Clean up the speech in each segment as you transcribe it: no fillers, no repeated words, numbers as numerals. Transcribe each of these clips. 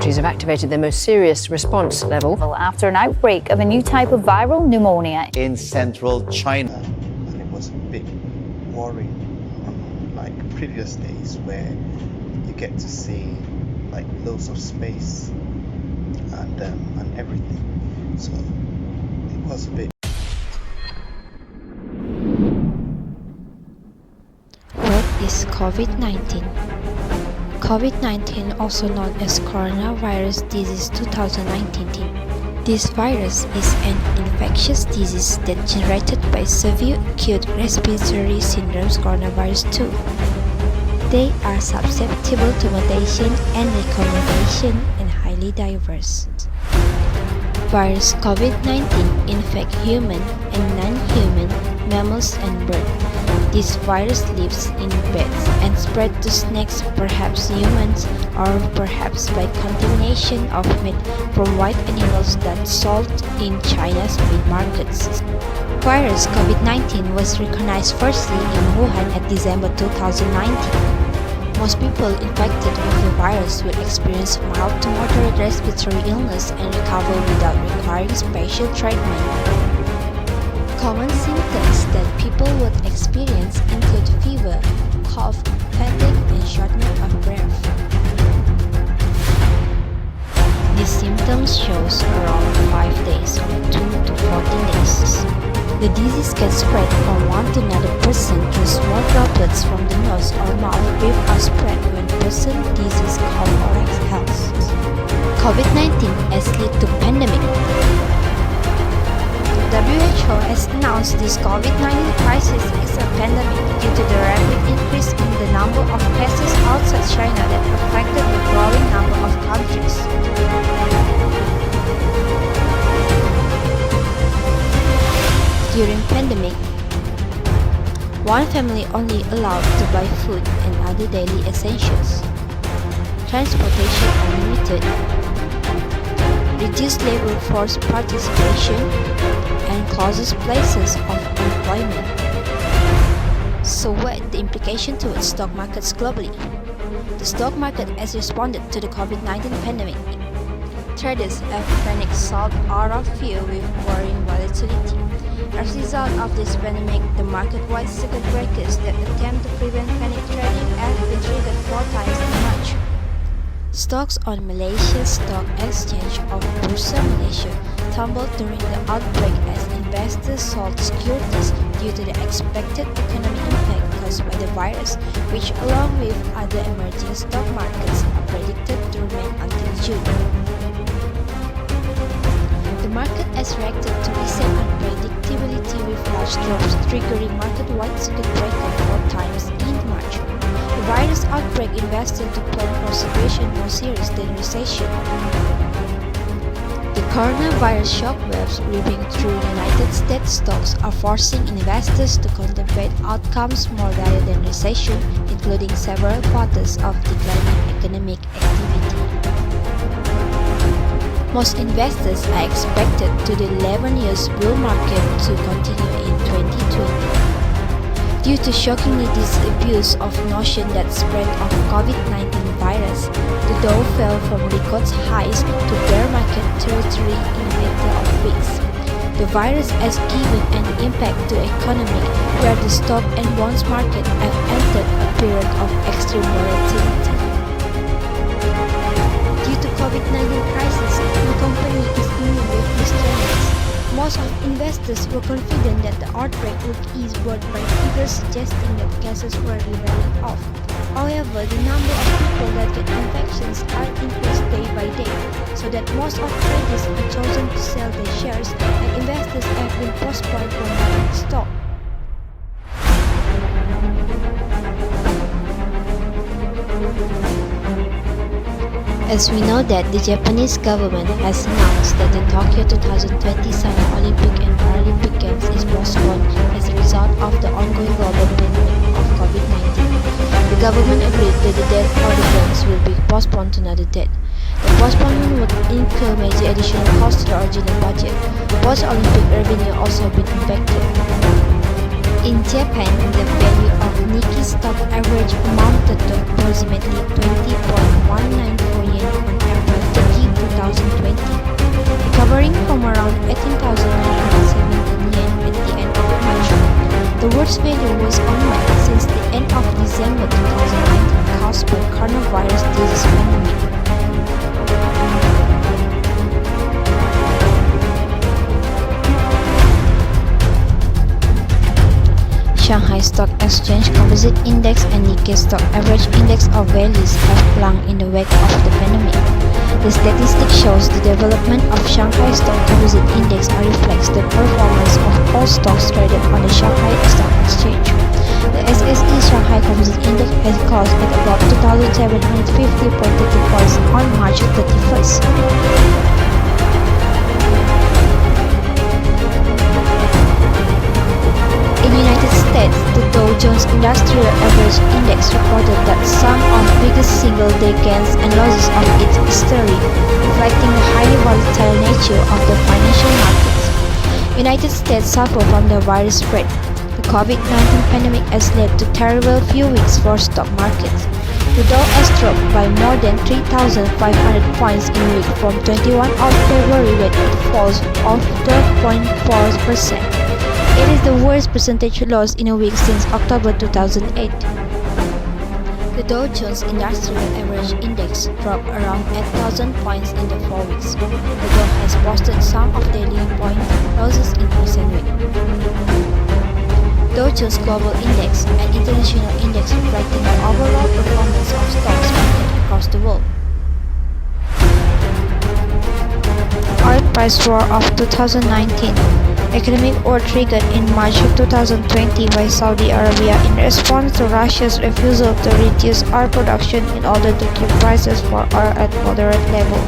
Countries have activated their most serious response level after an outbreak of a new type of viral pneumonia in central China. And it was a bit worrying, like previous days where you get to see like loads of space and everything. So it was a bit. What is COVID-19? COVID-19, also known as coronavirus disease 2019. This virus is an infectious disease that generated by severe acute respiratory syndromes coronavirus 2. They are susceptible to mutation and recombination and highly diverse. Virus COVID-19 infect human and non-human mammals and birds. This virus lives in bats and spread to snakes, perhaps humans, or perhaps by contamination of meat from wild animals that sold in China's meat markets. Virus COVID-19 was recognized firstly in Wuhan at December 2019. Most people infected with the virus will experience mild to moderate respiratory illness and recover without requiring special treatment. Common symptoms that people would experience include fever, cough, fatigue, and shortness of breath. These symptoms shows around 5 days or 2 to 14 days. The disease can spread from one to another person through small droplets from the nose or mouth if are spread when person disease cough or exhales. COVID-19 has led to pandemic. WHO has announced this COVID-19 crisis is a pandemic due to the rapid increase in the number of cases outside China that affected a growing number of countries. During pandemic, one family only allowed to buy food and other daily essentials. Transportation unlimited. Reduced labor force participation and closes places of employment. So what the implication towards stock markets globally? The stock market has responded to the COVID-19 pandemic. Traders have panic sold out of fear with worrying volatility. As a result of this pandemic, the market-wide circuit breakers that attempt to prevent panic trading have been triggered 4 times as much. Stocks on Malaysia's stock exchange of Bursa Malaysia tumbled during the outbreak as investors sold securities due to the expected economic impact caused by the virus, which along with other emerging stock markets are predicted to remain until June. The market has reacted to recent unpredictability with large drops triggering market-wide circuit breaker 4 times in March. The virus outbreak investors to plan for a situation more serious than recession. The coronavirus shockwaves ripping through United States stocks are forcing investors to contemplate outcomes more dire than recession, including several quarters of declining economic activity. Most investors are expected to the 11-year bull market to continue in 2020. Due to shockingly disabuse of notion that spread of COVID-19 virus, the Dow fell from record highs to bear market territory in a matter of weeks. The virus has given an impact to economy where the stock and bonds market have entered a period of extreme volatility. Due to COVID-19 crisis, the company is immune with these trends. Most of investors were confident that the outbreak would ease word by figures suggesting that cases were leveling off. However, the number of people that get infections are increased day by day, so that most of traders have chosen to sell their shares and investors have been postponed from buying stock. As we know that the Japanese government has announced that the Tokyo 2020 Summer Olympic and Paralympic Games is postponed as a result of the ongoing global pandemic of COVID-19. The government agreed that the date for the Games will be postponed to another date. The postponement would incur major additional costs to the original budget. Post-Olympic revenue also been impacted. In Japan, the value of Nikkei stock average amounted to approximately 20.194 yen on April coronavirus disease pandemic. Shanghai Stock Exchange Composite Index and Nikkei Stock Average Index of values have plunged in the wake of the pandemic. The statistic shows the development of Shanghai Stock Composite Index reflects the performance of all stocks traded on the Shanghai Stock Exchange. The SSE Shanghai Composite Index has closed at about 2,750.30 points on March 31st. In the United States, the Dow Jones Industrial Average Index reported that some of the biggest single-day gains and losses of its history, reflecting the highly volatile nature of the financial markets. United States suffer from the virus spread. The COVID-19 pandemic has led to terrible few weeks for stock markets. The Dow has dropped by more than 3,500 points in a week from 21 of February when it falls of 12.4%. It is the worst percentage loss in a week since October 2008. The Dow Jones Industrial Average Index dropped around 8,000 points in the 4 weeks. The Dow has posted some of daily point losses in recent weeks. Dow Jones Global Index, an international index reflecting the overall performance of stocks market across the world. Oil price war of 2019. Economic war triggered in March 2020 by Saudi Arabia in response to Russia's refusal to reduce oil production in order to keep prices for oil at moderate level.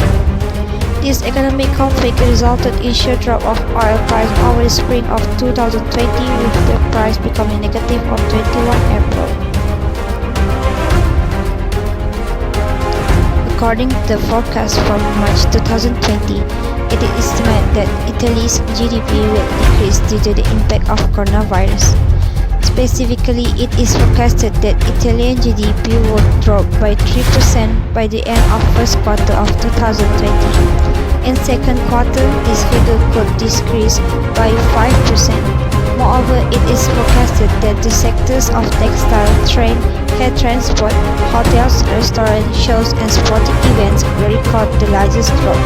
This economic conflict resulted in sheer drop of oil price over the spring of 2020, with the price becoming negative on 21 April. According to the forecast from March 2020, it is estimated that Italy's GDP will decrease due to the impact of coronavirus. Specifically, it is forecasted that Italian GDP would drop by 3% by the end of first quarter of 2020. In second quarter, this figure could decrease by 5%. Moreover, it is forecasted that the sectors of textile, train, air transport, hotels, restaurants, shows and sporting events will record the largest drop.